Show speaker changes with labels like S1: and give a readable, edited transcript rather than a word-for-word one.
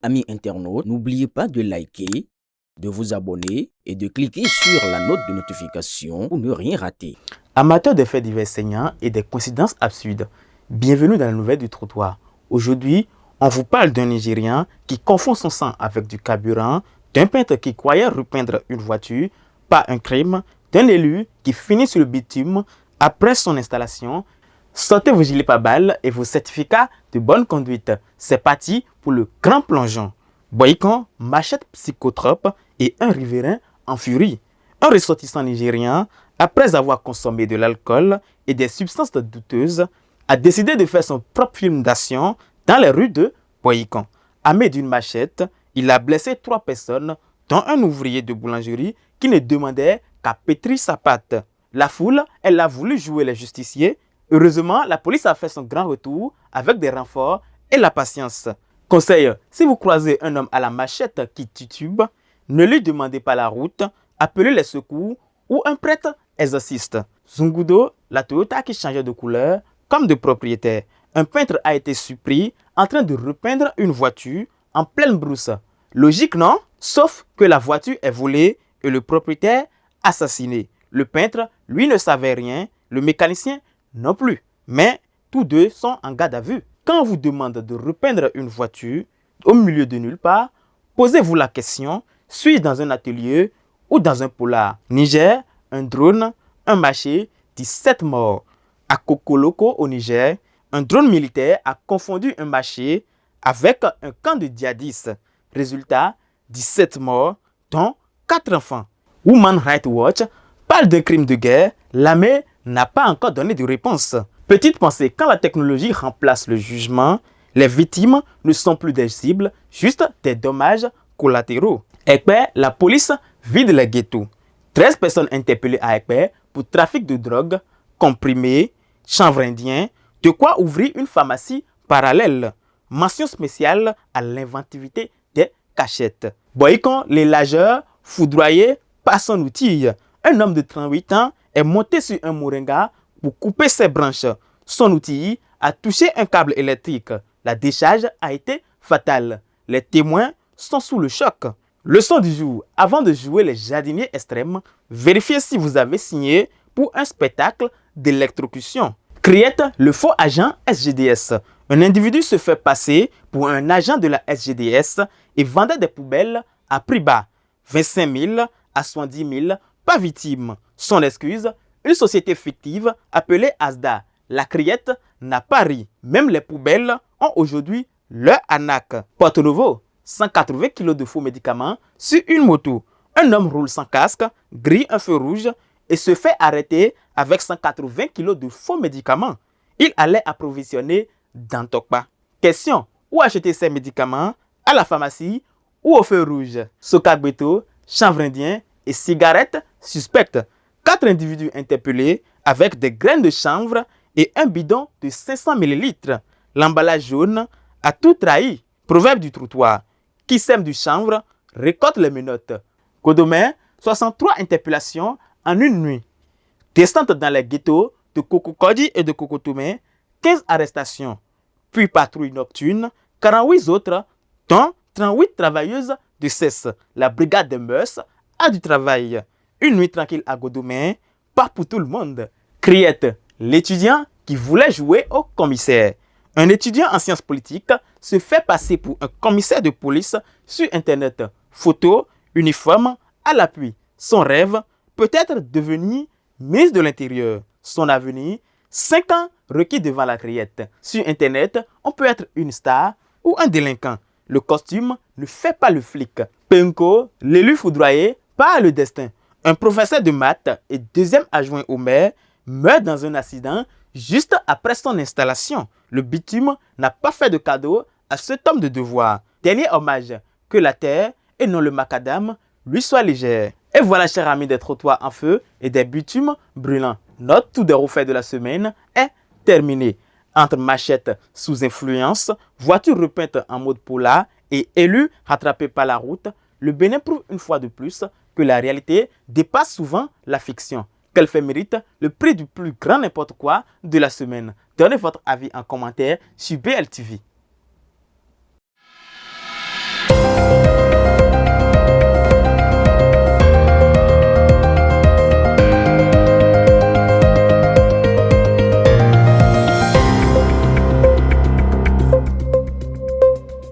S1: Amis internautes, n'oubliez pas de liker, de vous abonner et de cliquer sur la note de notification pour ne rien rater.
S2: Amateurs de faits divers saignants et des coïncidences absurdes, bienvenue dans la nouvelle du trottoir. Aujourd'hui, on vous parle d'un Nigérien qui confond son sang avec du carburant, d'un peintre qui croyait repeindre une voiture, pas un crime, d'un élu qui finit sur le bitume après son installation. Sortez vos gilets pare-balles et vos certificats de bonne conduite. C'est parti pour le grand plongeon. Boycon, machette psychotrope et un riverain en furie. Un ressortissant nigérien, après avoir consommé de l'alcool et des substances douteuses, a décidé de faire son propre film d'action dans les rues de Boycon. Armé d'une machette, il a blessé 3 personnes, dont un ouvrier de boulangerie qui ne demandait qu'à pétrir sa pâte. La foule, elle a voulu jouer les justiciers. Heureusement, la police a fait son grand retour avec des renforts et la patience. Conseil, si vous croisez un homme à la machette qui titube, ne lui demandez pas la route, appelez les secours ou un prêtre exorciste. Zungudo, la Toyota qui changeait de couleur comme de propriétaire. Un peintre a été surpris en train de repeindre une voiture en pleine brousse. Logique, non? Sauf que la voiture est volée et le propriétaire assassiné. Le peintre, lui, ne savait rien, le mécanicien non plus. Mais tous deux sont en garde à vue. Quand on vous demande de repeindre une voiture au milieu de nulle part, posez-vous la question, suis-je dans un atelier ou dans un polar? Niger, un drone, un marché, 17 morts. À Kokoloko au Niger, un drone militaire a confondu un marché avec un camp de djihadistes. Résultat, 17 morts, dont 4 enfants. Women Rights Watch parle d'un crime de guerre, l'armée n'a pas encore donné de réponse. Petite pensée, quand la technologie remplace le jugement, les victimes ne sont plus des cibles, juste des dommages collatéraux. Ekpe, la police vide les ghettos. 13 personnes interpellées à Ekpe pour trafic de drogue, comprimés, chanvre indien, de quoi ouvrir une pharmacie parallèle. Mention spéciale à l'inventivité des cachettes. Boycon, les lageurs, foudroyés par son outil. Un homme de 38 ans est monté sur un moringa pour couper ses branches. Son outil a touché un câble électrique. La décharge a été fatale. Les témoins sont sous le choc. Leçon du jour. Avant de jouer les jardiniers extrêmes, vérifiez si vous avez signé pour un spectacle d'électrocution. Criette, le faux agent SGDS. Un individu se fait passer pour un agent de la SGDS et vendait des poubelles à prix bas. 25 000 à 70 000 pas victime. Son excuse, une société fictive appelée Asda. La criette n'a pas ri. Même les poubelles ont aujourd'hui leur arnaque. Porto Novo, 180 kg de faux médicaments sur une moto. Un homme roule sans casque, grille un feu rouge et se fait arrêter avec 180 kg de faux médicaments. Il allait approvisionner dans Tokpa. Question, où acheter ces médicaments? À la pharmacie ou au feu rouge? Sokagbeto, chanvre indien et cigarettes suspectes. 4 individus interpellés avec des graines de chanvre et un bidon de 500 ml. L'emballage jaune a tout trahi. Proverbe du trottoir. Qui sème du chanvre récolte les menottes. Godomé, 63 interpellations en une nuit. Descente dans les ghettos de Kokokodi et de Kokotomé, 15 arrestations. Puis patrouille nocturne, 48 autres, dont 38 travailleuses de cesse. La brigade des mœurs a du travail. Une nuit tranquille à Godomé, pas pour tout le monde. Criette, l'étudiant qui voulait jouer au commissaire. Un étudiant en sciences politiques se fait passer pour un commissaire de police sur Internet. Photo, uniforme, à l'appui. Son rêve, peut-être devenir ministre de l'Intérieur. Son avenir, 5 ans requis devant la criette. Sur Internet, on peut être une star ou un délinquant. Le costume ne fait pas le flic. Penko, l'élu foudroyé, par le destin. Un professeur de maths et deuxième adjoint au maire meurt dans un accident juste après son installation. Le bitume n'a pas fait de cadeau à cet homme de devoir. Dernier hommage, que la terre et non le macadam lui soit légère. Et voilà, chers amis des trottoirs en feu et des bitumes brûlants. Notre tour des refaits de la semaine est terminé. Entre machette sous influence, voiture repeinte en mode polar et élu rattrapé par la route, le Bénin prouve une fois de plus que la réalité dépasse souvent la fiction. Quel fait mérite le prix du plus grand n'importe quoi de la semaine? Donnez votre avis en commentaire sur BLTV.